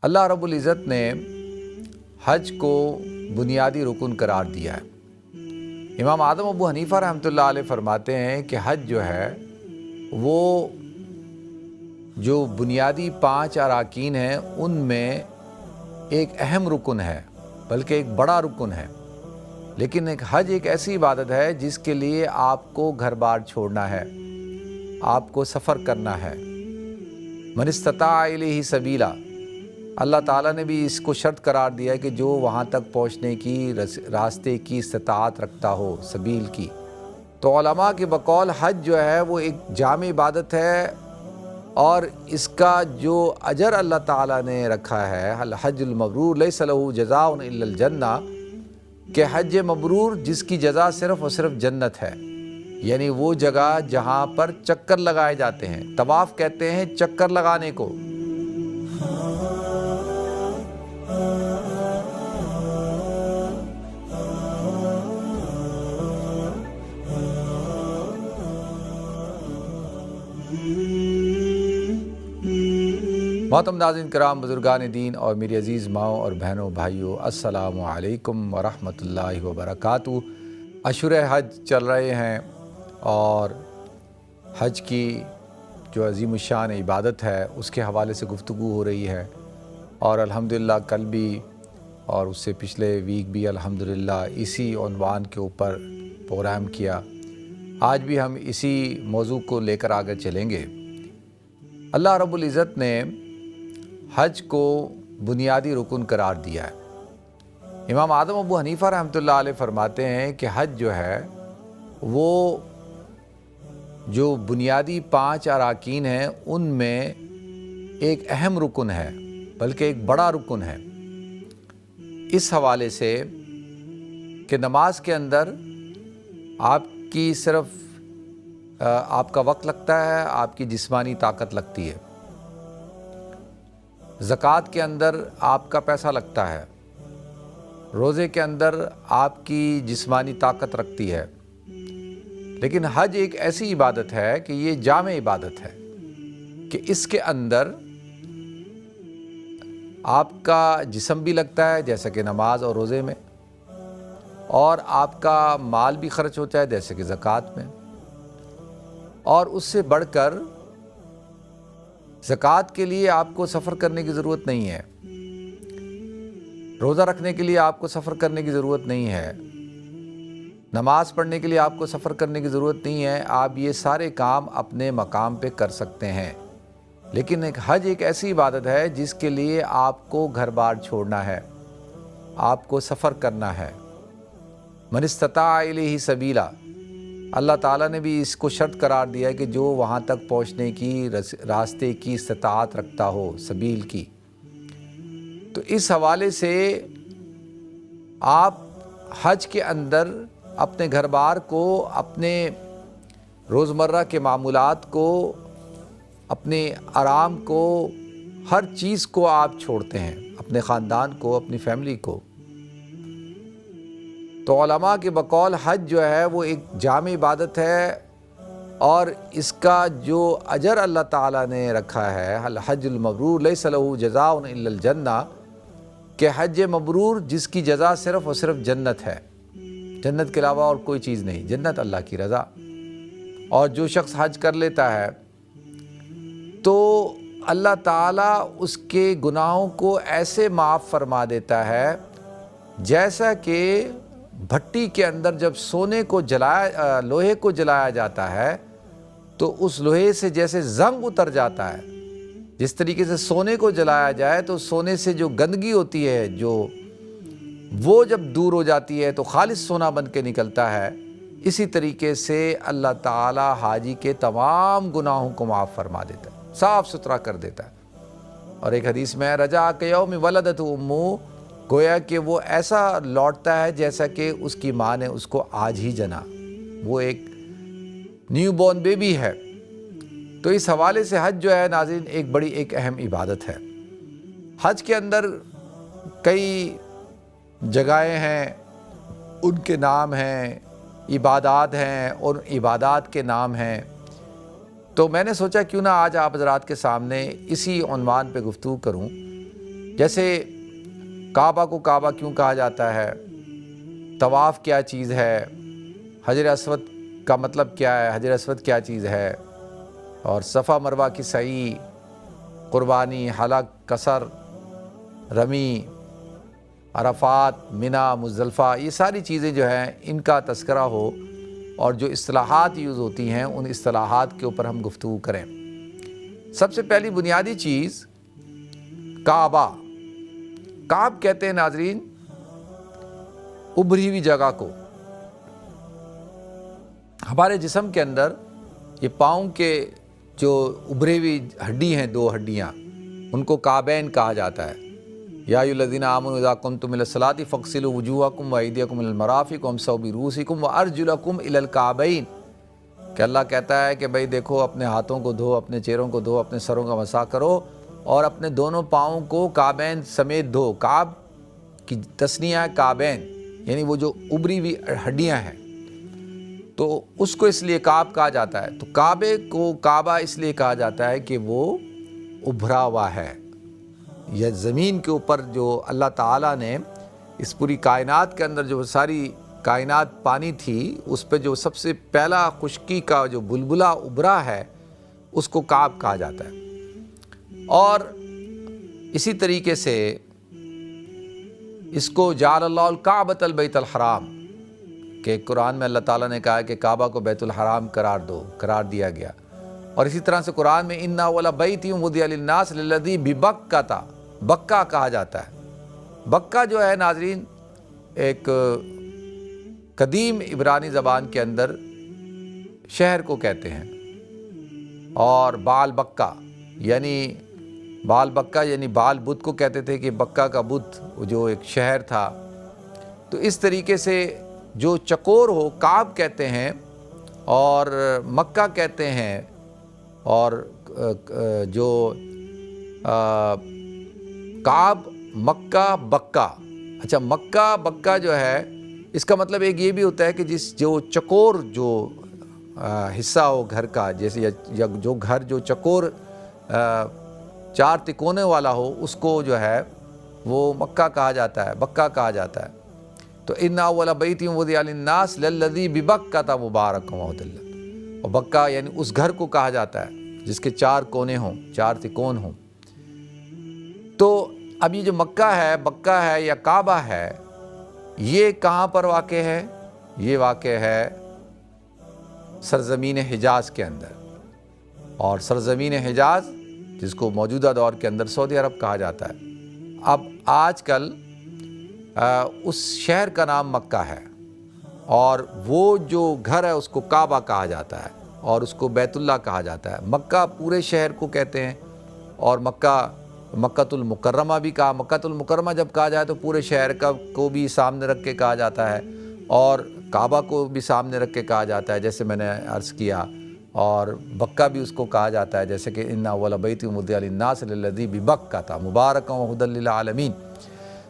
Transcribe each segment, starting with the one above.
اللہ رب العزت نے حج کو بنیادی رکن قرار دیا ہے۔ امام اعظم ابو حنیفہ رحمۃ اللہ علیہ فرماتے ہیں کہ حج جو ہے وہ جو بنیادی 5 اراکین ہیں ان میں ایک اہم رکن ہے، بلکہ ایک بڑا رکن ہے۔ لیکن حج ایک ایسی عبادت ہے جس کے لیے آپ کو گھر بار چھوڑنا ہے، آپ کو سفر کرنا ہے۔ من استطاع الیہ سبیلا، اللہ تعالیٰ نے بھی اس کو شرط قرار دیا ہے کہ جو وہاں تک پہنچنے کی راستے کی استطاعت رکھتا ہو، سبیل کی۔ تو علماء کے بقول حج جو ہے وہ ایک جامع عبادت ہے، اور اس کا جو اجر اللہ تعالیٰ نے رکھا ہے، الحج المبرور لیس لہ جزاء الا الجنہ، کہ حج مبرور جس کی جزا صرف اور صرف جنت ہے۔ یعنی وہ جگہ جہاں پر چکر لگائے جاتے ہیں، طواف کہتے ہیں چکر لگانے کو۔ محترم ناظرین کرام، بزرگان دین اور میری عزیز ماؤں اور بہنوں بھائیوں، السلام علیکم ورحمۃ اللہ وبرکاتہ۔ اشہر حج چل رہے ہیں اور حج کی جو عظیم الشان عبادت ہے اس کے حوالے سے گفتگو ہو رہی ہے، اور الحمدللہ کل بھی اور اس سے پچھلے ویک بھی الحمدللہ اسی عنوان کے اوپر پروگرام کیا۔ آج بھی ہم اسی موضوع کو لے کر آگے چلیں گے۔ اللہ رب العزت نے حج کو بنیادی رکن قرار دیا ہے۔ امام اعظم ابو حنیفہ رحمۃ اللہ علیہ فرماتے ہیں کہ حج جو ہے وہ جو بنیادی 5 اراکین ہیں ان میں ایک اہم رکن ہے، بلکہ ایک بڑا رکن ہے، اس حوالے سے کہ نماز کے اندر آپ کی صرف آپ کا وقت لگتا ہے، آپ کی جسمانی طاقت لگتی ہے۔ زکوٰۃ کے اندر آپ کا پیسہ لگتا ہے، روزے کے اندر آپ کی جسمانی طاقت رکھتی ہے۔ لیکن حج ایک ایسی عبادت ہے کہ یہ جامع عبادت ہے کہ اس کے اندر آپ کا جسم بھی لگتا ہے جیسا کہ نماز اور روزے میں، اور آپ کا مال بھی خرچ ہوتا ہے جیسے کہ زکوٰۃ میں، اور اس سے بڑھ کر زکوٰۃ کے لیے آپ کو سفر کرنے کی ضرورت نہیں ہے، روزہ رکھنے کے لیے آپ کو سفر کرنے کی ضرورت نہیں ہے، نماز پڑھنے کے لیے آپ کو سفر کرنے کی ضرورت نہیں ہے۔ آپ یہ سارے کام اپنے مقام پہ کر سکتے ہیں۔ لیکن حج ایک ایسی عبادت ہے جس کے لیے آپ کو گھر بار چھوڑنا ہے، آپ کو سفر کرنا ہے۔ من استطاع الیہ سبیلا، اللہ تعالیٰ نے بھی اس کو شرط قرار دیا ہے کہ جو وہاں تک پہنچنے کی راستے کی استطاعت رکھتا ہو، سبیل کی۔ تو اس حوالے سے آپ حج کے اندر اپنے گھر بار کو، اپنے روزمرہ کے معمولات کو، اپنے آرام کو، ہر چیز کو آپ چھوڑتے ہیں، اپنے خاندان کو، اپنی فیملی کو۔ تو علماء کے بقول حج جو ہے وہ ایک جامع عبادت ہے، اور اس کا جو اجر اللہ تعالیٰ نے رکھا ہے، الحج المبرور لیس لہ جزاء الا الجنہ، کہ حج مبرور جس کی جزا صرف اور صرف جنت ہے، جنت کے علاوہ اور کوئی چیز نہیں، جنت اللہ کی رضا۔ اور جو شخص حج کر لیتا ہے تو اللہ تعالیٰ اس کے گناہوں کو ایسے معاف فرما دیتا ہے جیسا کہ بھٹی کے اندر جب سونے کو لوہے کو جلایا جاتا ہے تو اس لوہے سے جیسے زنگ اتر جاتا ہے، جس طریقے سے سونے کو جلایا جائے تو سونے سے جو گندگی ہوتی ہے وہ جب دور ہو جاتی ہے تو خالص سونا بن کے نکلتا ہے، اسی طریقے سے اللہ تعالیٰ حاجی کے تمام گناہوں کو معاف فرما دیتا ہے، صاف ستھرا کر دیتا ہے۔ اور ایک حدیث میں رجع کیوم ولدت امہ، گویا کہ وہ ایسا لوٹتا ہے جیسا کہ اس کی ماں نے اس کو آج ہی جنا، وہ ایک نیو بورن بیبی ہے۔ تو اس حوالے سے حج جو ہے ناظرین ایک اہم عبادت ہے۔ حج کے اندر کئی جگہیں ہیں، ان کے نام ہیں، عبادات ہیں اور عبادات کے نام ہیں۔ تو میں نے سوچا کیوں نہ آج آپ حضرات کے سامنے اسی عنوان پہ گفتگو کروں جیسے کعبہ کو کعبہ کیوں کہا جاتا ہے، طواف کیا چیز ہے، حجر اسود کا مطلب کیا ہے، حجر اسود کیا چیز ہے، اور صفا مروہ کی سعی، قربانی، حلق، قصر، رمی، عرفات، منی، مزدلفہ، یہ ساری چیزیں جو ہیں ان کا تذکرہ ہو، اور جو اصطلاحات یوز ہوتی ہیں ان اصطلاحات کے اوپر ہم گفتگو کریں۔ سب سے پہلی بنیادی چیز کعبہ، کعب کہتے ہیں ناظرین ابھری ہوئی جگہ کو۔ ہمارے جسم کے اندر یہ پاؤں کے جو ابھری ہوئی ہڈی ہیں، دو ہڈیاں، ان کو کعبین کہا جاتا ہے۔ یا ایھا الذین آمنوا اذا قمتم الی الصلاۃ فاغسلوا وجوہکم وایدیکم الی المرافق وامسحوا برؤوسکم وارجلکم الی الکعبین، کہ اللہ کہتا ہے کہ بھئی دیکھو اپنے ہاتھوں کو دھو، اپنے چہروں کو دھو، اپنے سروں کا مسح کرو، اور اپنے دونوں پاؤں کو کعبین سمیت دھو۔ کعب کی تثنیہ ہے کعبین، یعنی وہ جو ابھری ہوئی ہڈیاں ہیں، تو اس کو اس لیے کعب کہا جاتا ہے۔ تو کعبے کو کعبہ اس لیے کہا جاتا ہے کہ وہ ابھرا ہوا ہے۔ یہ زمین کے اوپر جو اللہ تعالیٰ نے اس پوری کائنات کے اندر جو ساری کائنات پانی تھی، اس پہ جو سب سے پہلا خشکی کا جو بلبلہ ابھرا ہے اس کو کعب کہا جاتا ہے۔ اور اسی طریقے سے اس کو جعل اللہ الکعبۃ البیت الحرام، کہ قرآن میں اللہ تعالیٰ نے کہا کہ کعبہ کو بیت الحرام قرار دیا گیا۔ اور اسی طرح سے قرآن میں اِنَّ أَوَّلَ بَيْتٍ وُضِعَ لِلنَّاسِ لَلَّذِي بِبَکَّۃَ، بکہ کہا جاتا ہے۔ بکہ جو ہے ناظرین ایک قدیم عبرانی زبان کے اندر شہر کو کہتے ہیں، اور بال بکہ یعنی بال بدھ کو کہتے تھے، کہ بکہ کا بدھ جو ایک شہر تھا۔ تو اس طریقے سے جو چکور ہو کعب کہتے ہیں، اور مکہ کہتے ہیں، اور جو کعب، مکہ، بکہ۔ اچھا، مکہ بکہ جو ہے اس کا مطلب ایک یہ بھی ہوتا ہے کہ جو چکور جو حصہ ہو گھر کا، جیسے یا جو گھر جو چکور چار تکونے والا ہو، اس کو جو ہے وہ مکہ کہا جاتا ہے، بکہ کہا جاتا ہے۔ تو اِنَّ أَوَّلَ بَيْتٍ وُضِعَ لِلنَّاسِ لَلَّذِي بِبَکَّۃَ مُبَارَکًا وَھُدًى لِّلْعَالَمِین، اور بکہ یعنی اس گھر کو کہا جاتا ہے جس کے چار کونے ہوں، چار تکون ہوں۔ تو اب یہ جو مکہ ہے، بکہ ہے یا کعبہ ہے، یہ کہاں پر واقع ہے؟ یہ واقع ہے سرزمین حجاز کے اندر، اور سرزمین حجاز جس کو موجودہ دور کے اندر سعودی عرب کہا جاتا ہے۔ اب آج کل اس شہر کا نام مکہ ہے، اور وہ جو گھر ہے اس کو کعبہ کہا جاتا ہے، اور اس کو بیت اللہ کہا جاتا ہے۔ مکہ پورے شہر کو کہتے ہیں، اور مکۃ المکرمہ بھی کہا۔ مکۃ المکرمہ جب کہا جائے تو پورے شہر کو بھی سامنے رکھ کے کہا جاتا ہے، اور کعبہ کو بھی سامنے رکھ کے کہا جاتا ہے، جیسے میں نے عرض کیا، اور بکہ بھی اس کو کہا جاتا ہے، جیسے کہ اِنَّ أَوَّلَ بَيْتٍ وُضِعَ لِلنَّاسِ لَلَّذِي بِبَکَّۃَ مُبَارَکًا وَھُدًى لِّلْعَالَمِین۔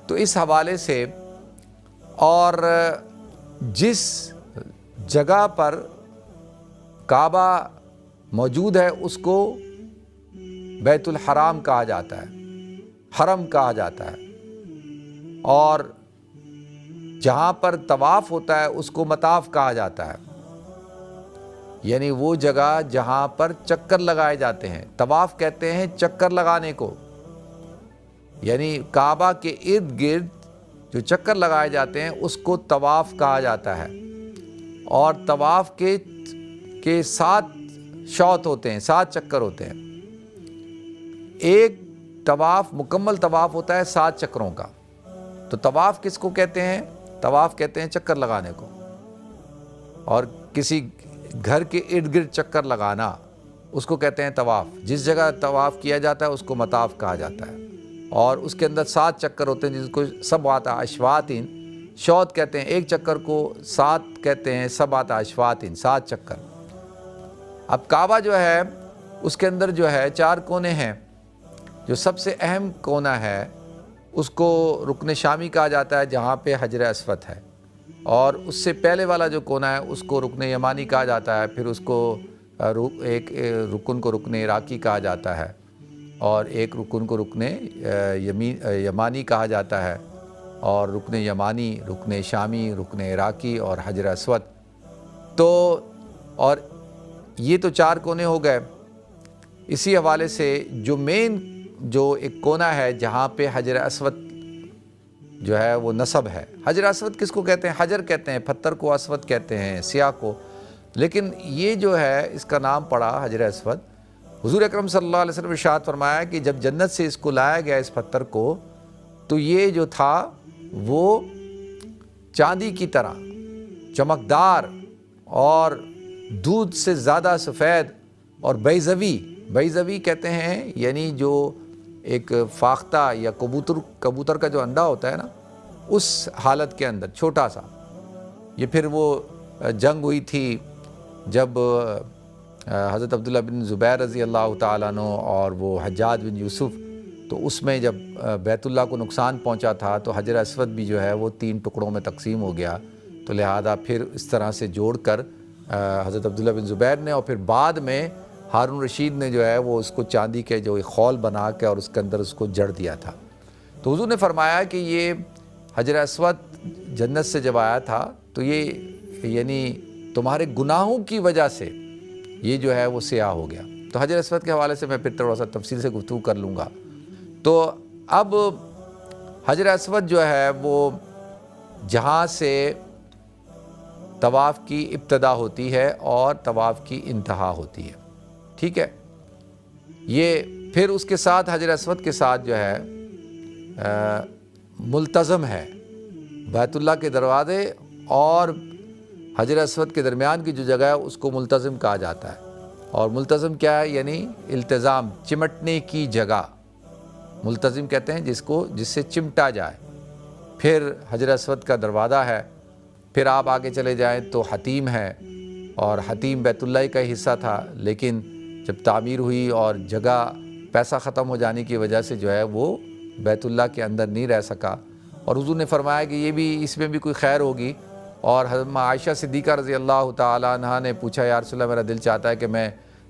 تو اس حوالے سے، اور جس جگہ پر کعبہ موجود ہے اس کو بیت الحرام کہا جاتا ہے، حرم کہا جاتا ہے، اور جہاں پر طواف ہوتا ہے اس کو مطاف کہا جاتا ہے، یعنی وہ جگہ جہاں پر چکر لگائے جاتے ہیں۔ طواف کہتے ہیں چکر لگانے کو، یعنی کعبہ کے ارد گرد جو چکر لگائے جاتے ہیں اس کو طواف کہا جاتا ہے۔ اور طواف کے 7 شوط ہوتے ہیں، 7 چکر ہوتے ہیں۔ ایک طواف، مکمل طواف ہوتا ہے 7 چکروں کا۔ تو طواف کس کو کہتے ہیں؟ طواف کہتے ہیں چکر لگانے کو، اور کسی گھر کے ارد گرد چکر لگانا اس کو کہتے ہیں طواف۔ جس جگہ طواف کیا جاتا ہے اس کو مطاف کہا جاتا ہے، اور اس کے اندر 7 چکر ہوتے ہیں، جس کو 7 اشواط شوط کہتے ہیں۔ ایک چکر کو 7 کہتے ہیں، 7 اشواط، 7 چکر۔ اب کعبہ جو ہے اس کے اندر جو ہے 4 کونے ہیں۔ جو سب سے اہم کونا ہے اس کو رکن شامی کہا جاتا ہے، جہاں پہ حجر اسود ہے، اور اس سے پہلے والا جو کونا ہے اس کو رکن یمانی کہا جاتا ہے، پھر اس کو ایک رکن کو رکن عراقی کہا جاتا ہے، اور ایک رکن کو رکن یمانی کہا جاتا ہے، اور رکن یمانی، رکن شامی، رکن عراقی اور حجر اسود۔ تو اور یہ تو 4 کونے ہو گئے۔ اسی حوالے سے جو مین جو ایک کونا ہے جہاں پہ حجر اسود جو ہے وہ نصب ہے۔ حجر اسود کس کو کہتے ہیں؟ حجر کہتے ہیں پتھر کو، اسود کہتے ہیں سیاہ کو، لیکن یہ جو ہے اس کا نام پڑا حجر اسود۔ حضور اکرم صلی اللہ علیہ وسلم ارشاد فرمایا کہ جب جنت سے اس کو لایا گیا اس پتھر کو، تو یہ جو تھا وہ چاندی کی طرح چمکدار اور دودھ سے زیادہ سفید اور بیضوی کہتے ہیں، یعنی جو ایک فاختہ یا کبوتر کا جو انڈا ہوتا ہے نا، اس حالت کے اندر چھوٹا سا۔ یہ پھر وہ جنگ ہوئی تھی جب حضرت عبداللہ بن زبیر رضی اللہ تعالیٰ عنہ اور وہ حجاج بن یوسف، تو اس میں جب بیت اللہ کو نقصان پہنچا تھا تو حجر اسود بھی جو ہے وہ 3 ٹکڑوں میں تقسیم ہو گیا، تو لہذا پھر اس طرح سے جوڑ کر حضرت عبداللہ بن زبیر نے اور پھر بعد میں ہارون رشید نے جو ہے وہ اس کو چاندی کے جو ایک خول بنا کے اور اس کے اندر اس کو جڑ دیا تھا۔ تو حضور نے فرمایا کہ یہ حجر اسود جنت سے جب آیا تھا تو یہ یعنی تمہارے گناہوں کی وجہ سے یہ جو ہے وہ سیاہ ہو گیا۔ تو حجر اسود کے حوالے سے میں پھر تھوڑا سا تفصیل سے گفتگو کر لوں گا۔ تو اب حجر اسود جو ہے وہ جہاں سے طواف کی ابتدا ہوتی ہے اور طواف کی انتہا ہوتی ہے، ٹھیک ہے، یہ پھر اس کے ساتھ حجر اسود کے ساتھ جو ہے ملتزم ہے بیت اللہ کے دروازے اور حجر اسود کے درمیان کی جو جگہ ہے اس کو ملتزم کہا جاتا ہے۔ اور ملتزم کیا ہے؟ یعنی التزام، چمٹنے کی جگہ ملتزم کہتے ہیں جس سے چمٹا جائے۔ پھر حجر اسود کا دروازہ ہے، پھر آپ آگے چلے جائیں تو حتیم ہے، اور حتیم بیت اللہ کا ہی حصہ تھا، لیکن جب تعمیر ہوئی اور جگہ پیسہ ختم ہو جانے کی وجہ سے جو ہے وہ بیت اللہ کے اندر نہیں رہ سکا، اور حضور نے فرمایا کہ یہ بھی اس میں بھی کوئی خیر ہوگی۔ اور حضرت عائشہ صدیقہ رضی اللہ تعالیٰ عنہ نے پوچھا یا رسول اللہ میرا دل چاہتا ہے کہ میں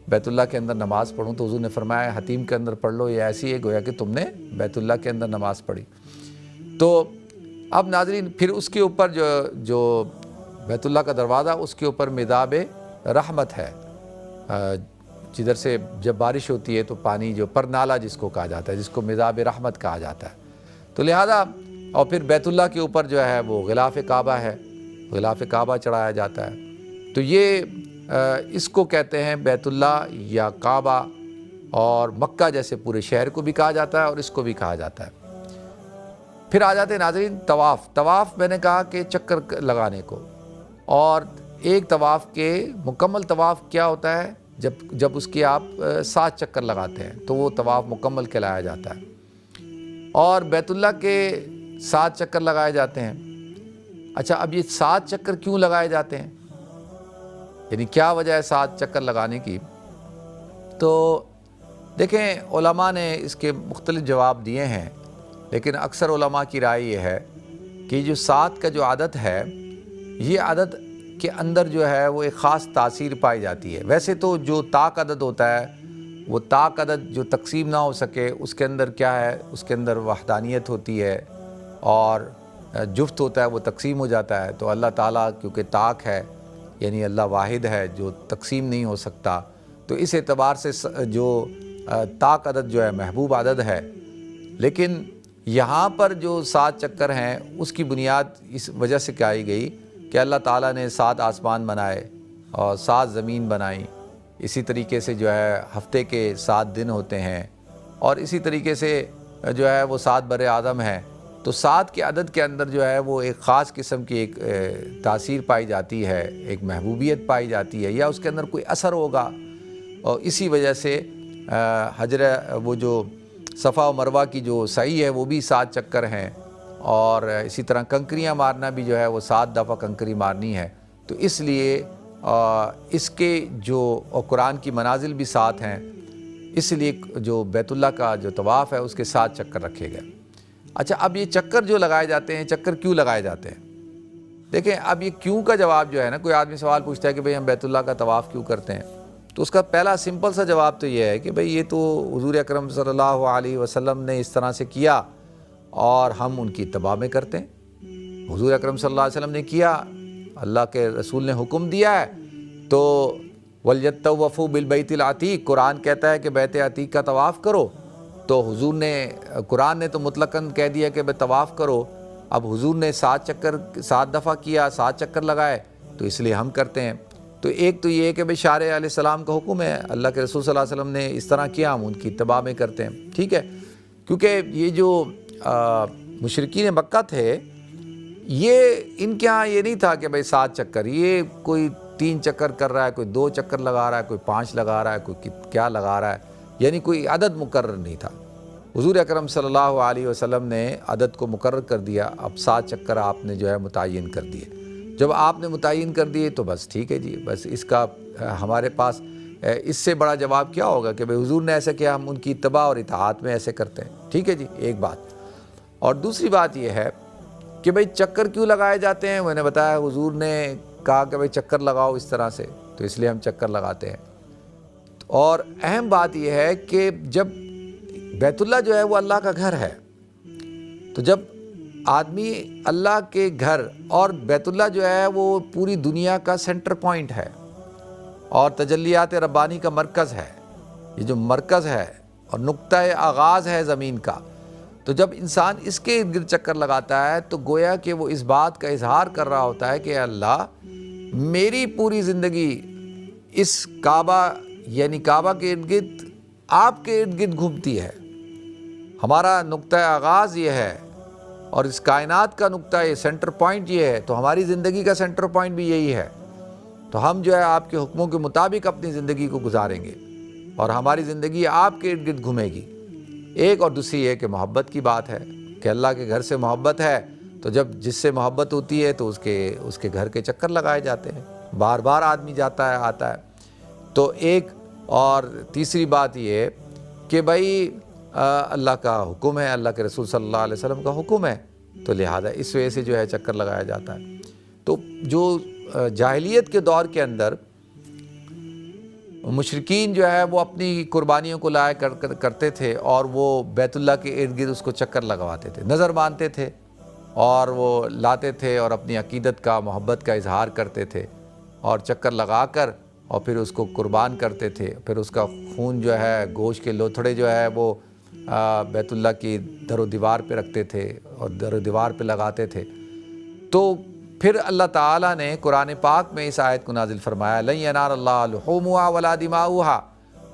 بیت اللہ کے اندر نماز پڑھوں، تو حضور نے فرمایا حتیم کے اندر پڑھ لو، یہ ایسی ہے گویا کہ تم نے بیت اللہ کے اندر نماز پڑھی۔ تو اب ناظرین پھر اس کے اوپر جو بیت اللہ کا دروازہ، اس کے اوپر مداب رحمت ہے، جدھر سے جب بارش ہوتی ہے تو پانی جو پرنالہ جس کو کہا جاتا ہے، جس کو مداب رحمت کہا جاتا ہے، تو لہذا اور پھر بیت اللہ کے اوپر جو ہے وہ غلاف کعبہ ہے، غلاف کعبہ چڑھایا جاتا ہے۔ تو یہ اس کو کہتے ہیں بیت اللہ یا کعبہ، اور مکہ جیسے پورے شہر کو بھی کہا جاتا ہے اور اس کو بھی کہا جاتا ہے۔ پھر آ جاتے ہیں ناظرین طواف میں نے کہا کہ چکر لگانے کو، اور ایک طواف کے مکمل طواف کیا ہوتا ہے؟ جب اس کے آپ 7 چکر لگاتے ہیں تو وہ طواف مکمل کہلایا جاتا ہے، اور بیت اللہ کے 7 چکر لگائے جاتے ہیں۔ اچھا، اب یہ 7 چکر کیوں لگائے جاتے ہیں؟ یعنی کیا وجہ ہے 7 چکر لگانے کی؟ تو دیکھیں علماء نے اس کے مختلف جواب دیے ہیں، لیکن اکثر علماء کی رائے یہ ہے کہ جو 7 کا جو عدد ہے، یہ عدد کے اندر جو ہے وہ ایک خاص تاثیر پائی جاتی ہے۔ ویسے تو جو طاق عدد ہوتا ہے، وہ طاق عدد جو تقسیم نہ ہو سکے، اس کے اندر کیا ہے؟ اس کے اندر وحدانیت ہوتی ہے، اور جفت ہوتا ہے وہ تقسیم ہو جاتا ہے۔ تو اللہ تعالیٰ کیونکہ طاق ہے، یعنی اللہ واحد ہے جو تقسیم نہیں ہو سکتا، تو اس اعتبار سے جو طاق عدد جو ہے محبوب عدد ہے۔ لیکن یہاں پر جو 7 چکر ہیں اس کی بنیاد اس وجہ سے کہی گئی کہ اللہ تعالیٰ نے 7 آسمان بنائے اور 7 زمین بنائیں، اسی طریقے سے جو ہے ہفتے کے 7 دن ہوتے ہیں، اور اسی طریقے سے جو ہے وہ 7 بر اعظم ہیں۔ تو 7 کے عدد کے اندر جو ہے وہ ایک خاص قسم کی ایک تاثیر پائی جاتی ہے، ایک محبوبیت پائی جاتی ہے، یا اس کے اندر کوئی اثر ہوگا، اور اسی وجہ سے وہ جو صفا و مروہ کی جو سعی ہے وہ بھی 7 چکر ہیں، اور اسی طرح کنکریاں مارنا بھی جو ہے وہ 7 دفعہ کنکری مارنی ہے۔ تو اس لیے اس کے جو اور قرآن کی منازل بھی 7 ہیں، اس لیے جو بیت اللہ کا جو طواف ہے اس کے 7 چکر رکھے گئے۔ اچھا، اب یہ چکر جو لگائے جاتے ہیں، چکر کیوں لگائے جاتے ہیں؟ دیکھیں اب یہ کیوں کا جواب جو ہے نا، کوئی آدمی سوال پوچھتا ہے کہ بھئی ہم بیت اللہ کا طواف کیوں کرتے ہیں، تو اس کا پہلا سمپل سا جواب تو یہ ہے کہ بھئی یہ تو حضور اکرم صلی اللہ علیہ وسلم نے اس طرح سے کیا اور ہم ان کی اتباع میں کرتے ہیں۔ حضور اکرم صلی اللہ علیہ وسلم نے کیا، اللہ کے رسول نے حکم دیا ہے، تو وَلْيَطَّوَّفُوا بِالْبَيْتِ الْعَتِيقِ، قرآن کہتا ہے کہ بیت عتیق کا طواف کرو، تو حضور نے، قرآن نے تو مطلقاً کہہ دیا کہ طواف کرو، اب حضور نے 7 دفعہ کیا، 7 چکر لگائے، تو اس لیے ہم کرتے ہیں۔ تو ایک تو یہ ہے کہ بھئی شارع علیہ السلام کا حکم ہے، اللہ کے رسول صلی اللہ علیہ وسلم نے اس طرح کیا، ہم ان کی اتباع میں کرتے ہیں، ٹھیک ہے۔ کیونکہ یہ جو مشرکین مکہ تھے، یہ ان کے ہاں یہ نہیں تھا کہ بھئی 7 چکر، یہ کوئی 3 چکر کر رہا ہے، کوئی 2 چکر لگا رہا ہے، کوئی 5 لگا رہا ہے، کوئی کیا لگا رہا ہے، یعنی کوئی عدد مقرر نہیں تھا۔ حضور اکرم صلی اللہ علیہ وسلم نے عدد کو مقرر کر دیا، اب 7 چکر آپ نے جو ہے متعین کر دیے۔ جب آپ نے متعین کر دیے تو بس ٹھیک ہے جی، بس اس کا ہمارے پاس اس سے بڑا جواب کیا ہوگا کہ بھئی حضور نے ایسا کیا، ہم ان کی اتباع اور اطاعت میں ایسے کرتے ہیں، ٹھیک ہے جی، ایک بات۔ اور دوسری بات یہ ہے کہ بھئی چکر کیوں لگائے جاتے ہیں، میں نے بتایا حضور نے کہا کہ بھئی چکر لگاؤ اس طرح سے، تو اس لیے ہم چکر لگاتے ہیں۔ اور اہم بات یہ ہے کہ جب بیت اللہ جو ہے وہ اللہ کا گھر ہے، تو جب آدمی اللہ کے گھر، اور بیت اللہ جو ہے وہ پوری دنیا کا سینٹر پوائنٹ ہے اور تجلیات ربانی کا مرکز ہے، یہ جو مرکز ہے اور نقطہ آغاز ہے زمین کا، تو جب انسان اس کے ارد گرد چکر لگاتا ہے تو گویا کہ وہ اس بات کا اظہار کر رہا ہوتا ہے کہ اللہ میری پوری زندگی اس کعبہ، یعنی کعبہ کے ارد گرد، آپ کے ارد گرد گھومتی ہے، ہمارا نقطہ آغاز یہ ہے اور اس کائنات کا نقطہ، یہ سینٹر پوائنٹ یہ ہے، تو ہماری زندگی کا سینٹر پوائنٹ بھی یہی ہے، تو ہم جو ہے آپ کے حکموں کے مطابق اپنی زندگی کو گزاریں گے اور ہماری زندگی آپ کے ارد گرد گھومے گی۔ ایک اور دوسری یہ کہ محبت کی بات ہے کہ اللہ کے گھر سے محبت ہے، تو جب جس سے محبت ہوتی ہے تو اس کے گھر کے چکر لگائے جاتے ہیں، بار بار آدمی جاتا ہے آتا ہے۔ تو ایک اور تیسری بات یہ کہ بھائی اللہ کا حکم ہے، اللہ کے رسول صلی اللہ علیہ وسلم کا حکم ہے، تو لہذا اس وجہ سے جو ہے چکر لگایا جاتا ہے۔ تو جو جاہلیت کے دور کے اندر مشرکین جو ہے وہ اپنی قربانیوں کو لایا کرتے تھے اور وہ بیت اللہ کے ارد گرد اس کو چکر لگواتے تھے، نظر باندھتے تھے اور وہ لاتے تھے اور اپنی عقیدت کا، محبت کا اظہار کرتے تھے اور چکر لگا کر اور پھر اس کو قربان کرتے تھے، پھر اس کا خون جو ہے، گوشت کے لوتھڑے جو ہے وہ بیت اللہ کی در و دیوار پہ رکھتے تھے اور در و دیوار پہ لگاتے تھے۔ تو پھر اللہ تعالیٰ نے قرآن پاک میں اس آیت کو نازل فرمایا، لَن يَنَالَ اللَّهَ لُحُومُهَا وَلَا دِمَاؤُهَا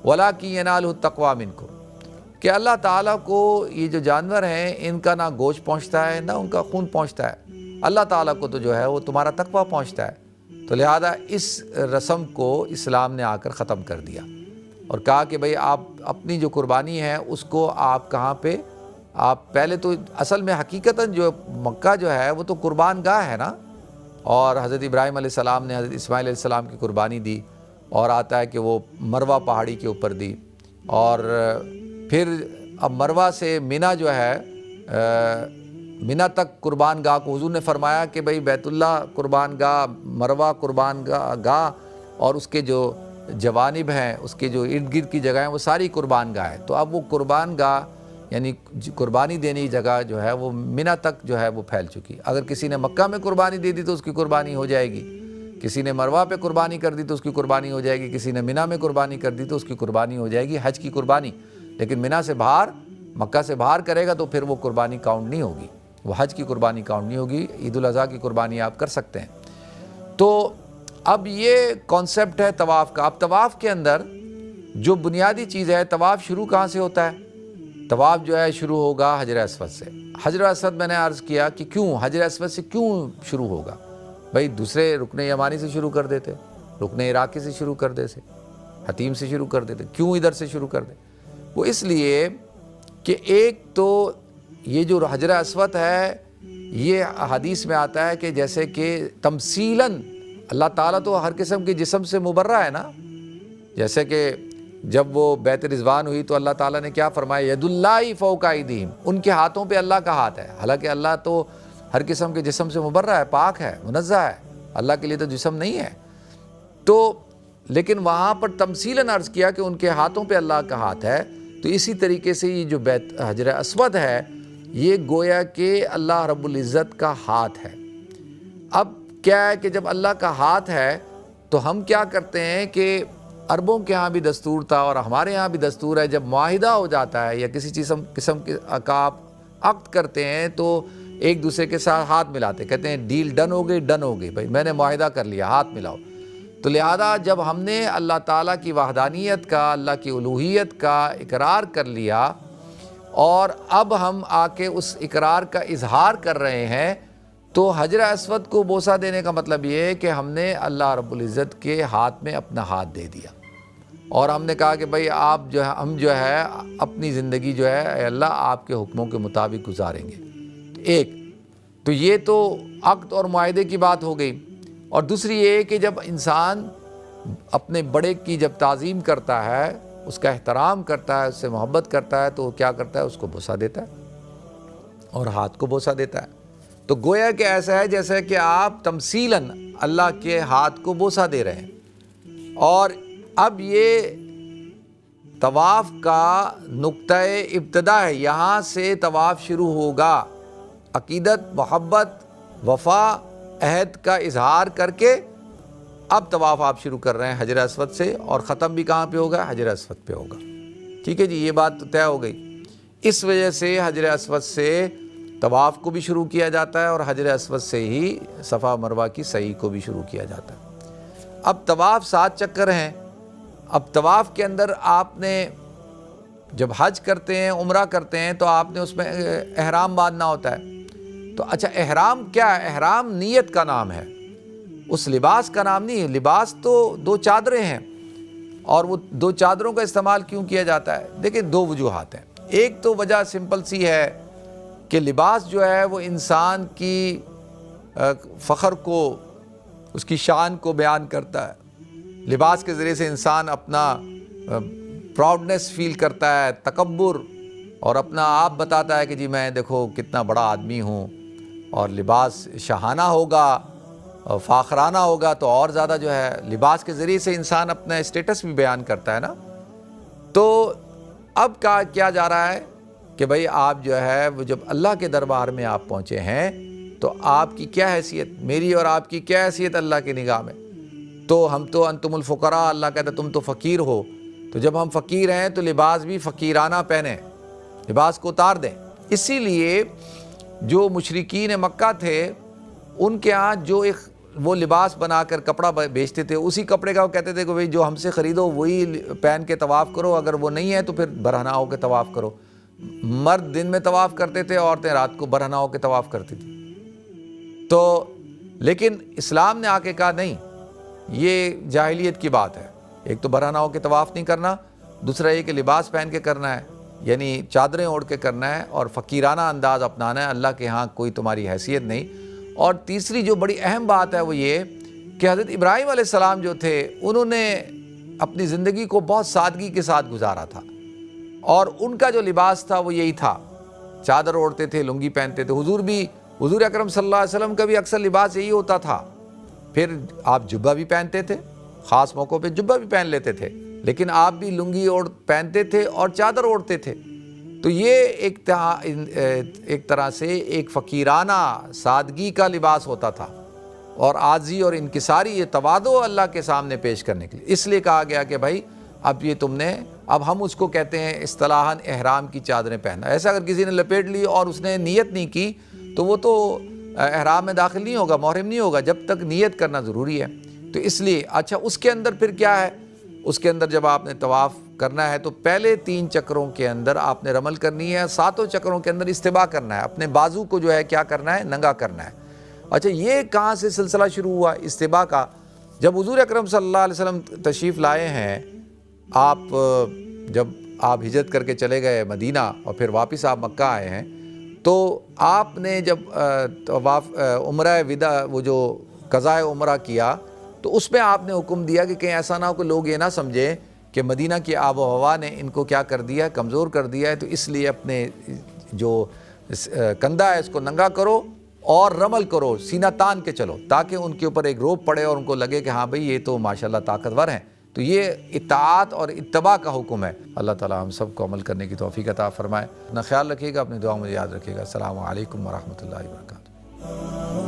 وَلَٰكِن يَنَالُهُ التَّقْوَىٰ مِنكُمْ، کہ اللہ تعالیٰ کو یہ جو جانور ہیں ان کا نہ گوشت پہنچتا ہے نہ ان کا خون پہنچتا ہے، اللہ تعالیٰ کو تو جو ہے وہ تمہارا تقویٰ پہنچتا ہے۔ تو لہذا اس رسم کو اسلام نے آ کر ختم کر دیا اور کہا کہ بھئی آپ اپنی جو قربانی ہے اس کو آپ کہاں پہ، آپ پہلے تو اصل میں حقیقتاً جو مکہ جو ہے وہ تو قربان گاہ ہے نا، اور حضرت ابراہیم علیہ السلام نے حضرت اسماعیل علیہ السلام کی قربانی دی، اور آتا ہے کہ وہ مروہ پہاڑی کے اوپر دی، اور پھر اب مروہ سے منی جو ہے، منی تک قربان گاہ کو حضور نے فرمایا کہ بھئی بیت اللہ قربان گاہ، مروہ قربان گاہ، اور اس کے جو جوانب ہیں، اس کے جو ارد گرد کی جگہیں وہ ساری قربان گاہ ہے۔ تو اب وہ قربان گاہ یعنی قربانی دینے کی جگہ جو ہے وہ منی تک جو ہے وہ پھیل چکی۔ اگر کسی نے مکہ میں قربانی دے دی تو اس کی قربانی ہو جائے گی، کسی نے مروہ پہ قربانی کر دی تو اس کی قربانی ہو جائے گی، کسی نے منی میں قربانی کر دی تو اس کی قربانی ہو جائے گی، حج کی قربانی۔ لیکن منی سے باہر، مکہ سے باہر کرے گا تو پھر وہ قربانی کاؤنٹ نہیں ہوگی، وہ حج کی قربانی کاؤنٹ نہیں ہوگی، عید الاضحیٰ کی قربانی آپ کر سکتے ہیں۔ تو اب یہ کانسیپٹ ہے طواف کا۔ اب طواف کے اندر جو بنیادی چیز ہے، طواف شروع کہاں سے ہوتا ہے؟ طواف جو ہے شروع ہوگا حجر اسود سے۔ حجر اسود میں نے عرض کیا کہ کیوں حجر اسود سے کیوں شروع ہوگا؟ بھئی دوسرے رکن یمانی سے شروع کر دیتے، رکن عراقی سے شروع کر دیتے، حتیم سے شروع کر دیتے، کیوں ادھر سے شروع کر دے؟ وہ اس لیے کہ ایک تو یہ جو حجر اسود ہے، یہ حدیث میں آتا ہے کہ جیسے کہ تمثیلاً اللہ تعالیٰ تو ہر قسم کے جسم سے مبرہ ہے نا، جیسے کہ جب وہ بیت رضوان ہوئی تو اللہ تعالیٰ نے کیا فرمایا، ید اللہ فوق ایدیہم، ان کے ہاتھوں پہ اللہ کا ہاتھ ہے۔ حالانکہ اللہ تو ہر قسم کے جسم سے مبرہ ہے، پاک ہے، منزہ ہے، اللہ کے لیے تو جسم نہیں ہے۔ تو لیکن وہاں پر تمثیلاً عرض کیا کہ ان کے ہاتھوں پہ اللہ کا ہاتھ ہے، تو اسی طریقے سے یہ جو حجر اسود ہے یہ گویا کہ اللہ رب العزت کا ہاتھ ہے۔ اب کیا ہے کہ جب اللہ کا ہاتھ ہے تو ہم کیا کرتے ہیں کہ عربوں کے ہاں بھی دستور تھا اور ہمارے ہاں بھی دستور ہے، جب معاہدہ ہو جاتا ہے یا کسی قسم کا آپ عقد کرتے ہیں تو ایک دوسرے کے ساتھ ہاتھ ملاتے، کہتے ہیں ڈیل ڈن ہو گئی بھائی، میں نے معاہدہ کر لیا، ہاتھ ملاؤ۔ تو لہذا جب ہم نے اللہ تعالیٰ کی وحدانیت کا، اللہ کی الوہیت کا اقرار کر لیا اور اب ہم آ کے اس اقرار کا اظہار کر رہے ہیں، تو حجر اسود کو بوسہ دینے کا مطلب یہ ہے کہ ہم نے اللہ رب العزت کے ہاتھ میں اپنا ہاتھ دے دیا اور ہم نے کہا کہ بھائی آپ جو ہے، ہم جو ہے اپنی زندگی جو ہے اے اللہ آپ کے حکموں کے مطابق گزاریں گے۔ ایک تو یہ تو عقد اور معاہدے کی بات ہو گئی، اور دوسری یہ کہ جب انسان اپنے بڑے کی جب تعظیم کرتا ہے، اس کا احترام کرتا ہے، اس سے محبت کرتا ہے، تو وہ کیا کرتا ہے، اس کو بوسہ دیتا ہے اور ہاتھ کو بوسہ دیتا ہے۔ تو گویا کہ ایسا ہے جیسا کہ آپ تمثیلاً اللہ کے ہاتھ کو بوسہ دے رہے ہیں۔ اور اب یہ طواف کا نقطۂ ابتدا ہے، یہاں سے طواف شروع ہوگا، عقیدت، محبت، وفا، عہد کا اظہار کر کے اب طواف آپ شروع کر رہے ہیں حجر اسود سے، اور ختم بھی کہاں پہ ہوگا، حجر اسود پہ ہوگا۔ ٹھیک ہے جی، یہ بات تو طے ہو گئی۔ اس وجہ سے حجر اسود سے طواف کو بھی شروع کیا جاتا ہے اور حجر اسود سے ہی صفا مروہ کی سعی کو بھی شروع کیا جاتا ہے۔ اب طواف 7 چکر ہیں۔ اب طواف کے اندر آپ نے جب حج کرتے ہیں، عمرہ کرتے ہیں، تو آپ نے اس میں احرام باندھنا ہوتا ہے۔ تو اچھا، احرام کیا ہے؟ احرام نیت کا نام ہے، اس لباس کا نام نہیں ہے۔ لباس تو 2 چادریں ہیں، اور وہ 2 چادروں کا استعمال کیوں کیا جاتا ہے؟ دیکھیں 2 وجوہات ہیں۔ ایک تو وجہ سمپل سی ہے کہ لباس جو ہے وہ انسان کی فخر کو، اس کی شان کو بیان کرتا ہے۔ لباس کے ذریعے سے انسان اپنا پراؤڈنس فیل کرتا ہے، تکبر، اور اپنا آپ بتاتا ہے کہ جی میں دیکھو کتنا بڑا آدمی ہوں۔ اور لباس شاہانہ ہوگا، فاخرانہ ہوگا تو اور زیادہ جو ہے لباس کے ذریعے سے انسان اپنا اسٹیٹس بھی بیان کرتا ہے نا۔ تو اب کیا جا رہا ہے کہ بھئی آپ جو ہے وہ جب اللہ کے دربار میں آپ پہنچے ہیں تو آپ کی کیا حیثیت، میری اور آپ کی کیا حیثیت اللہ کی نگاہ میں؟ تو ہم تو انتم الفقراء، اللہ کہتا ہے تم تو فقیر ہو۔ تو جب ہم فقیر ہیں تو لباس بھی فقیرانہ پہنیں، لباس کو اتار دیں۔ اسی لیے جو مشرکین مکہ تھے، ان کے ہاں جو ایک وہ لباس بنا کر کپڑا بیچتے تھے، اسی کپڑے کا وہ کہتے تھے کہ بھئی جو ہم سے خریدو وہی پہن کے طواف کرو، اگر وہ نہیں ہے تو پھر برہنہ ہو کے طواف کرو۔ مرد دن میں طواف کرتے تھے، عورتیں رات کو برہنہ ہو کے طواف کرتی تھی۔ تو لیکن اسلام نے آ کے کہا نہیں، یہ جاہلیت کی بات ہے۔ ایک تو برہنہ ہو کے طواف نہیں کرنا، دوسرا یہ کہ لباس پہن کے کرنا ہے، یعنی چادریں اوڑھ کے کرنا ہے اور فقیرانہ انداز اپنانا ہے، اللہ کے ہاں کوئی تمہاری حیثیت نہیں۔ اور تیسری جو بڑی اہم بات ہے وہ یہ کہ حضرت ابراہیم علیہ السلام جو تھے، انہوں نے اپنی زندگی کو بہت سادگی کے ساتھ گزارا تھا، اور ان کا جو لباس تھا وہ یہی تھا، چادر اوڑھتے تھے، لنگی پہنتے تھے۔ حضور اکرم صلی اللہ علیہ وسلم کا بھی اکثر لباس یہی ہوتا تھا۔ پھر آپ جبہ بھی پہنتے تھے، خاص موقعوں پہ جبہ بھی پہن لیتے تھے، لیکن آپ بھی لنگی پہنتے تھے اور چادر اوڑھتے تھے۔ تو یہ ایک طرح سے ایک فقیرانہ سادگی کا لباس ہوتا تھا، اور عاجزی اور انکساری، یہ تواضع اللہ کے سامنے پیش کرنے کے لیے اس لیے کہا گیا کہ بھائی اب یہ تم نے، اب ہم اس کو کہتے ہیں اصطلاحاً احرام کی چادریں پہننا۔ ایسا اگر کسی نے لپیٹ لی اور اس نے نیت نہیں کی تو وہ تو احرام میں داخل نہیں ہوگا، محرم نہیں ہوگا، جب تک نیت کرنا ضروری ہے۔ تو اس لیے اچھا اس کے اندر پھر کیا ہے، اس کے اندر جب آپ نے طواف کرنا ہے تو پہلے 3 چکروں کے اندر آپ نے رمل کرنی ہے، 7 چکروں کے اندر استباء کرنا ہے، اپنے بازو کو جو ہے کیا کرنا ہے، ننگا کرنا ہے۔ اچھا یہ کہاں سے سلسلہ شروع ہوا استباء کا؟ جب حضور اکرم صلی اللہ علیہ وسلم تشریف لائے ہیں، جب آپ ہجرت کر کے چلے گئے مدینہ اور پھر واپس آپ مکہ آئے ہیں، تو آپ نے جب عمرہ وداع، وہ جو قضاء عمرہ کیا، تو اس میں آپ نے حکم دیا کہ کہیں ایسا نہ ہو کہ لوگ یہ نہ سمجھیں کہ مدینہ کی آب و ہوا نے ان کو کیا کر دیا ہے، کمزور کر دیا ہے، تو اس لیے اپنے جو کندھا ہے اس کو ننگا کرو اور رمل کرو، سینہ تان کے چلو، تاکہ ان کے اوپر ایک روب پڑے اور ان کو لگے کہ ہاں بھئی یہ تو ماشاءاللہ طاقتور ہیں، تو یہ اطاعت اور اتباع کا حکم ہے۔ اللہ تعالیٰ ہم سب کو عمل کرنے کی توفیق عطا فرمائے۔ اپنا خیال رکھیے گا، اپنی دعاؤں میں یاد رکھیے گا۔ السلام علیکم ورحمۃ اللہ وبرکاتہ۔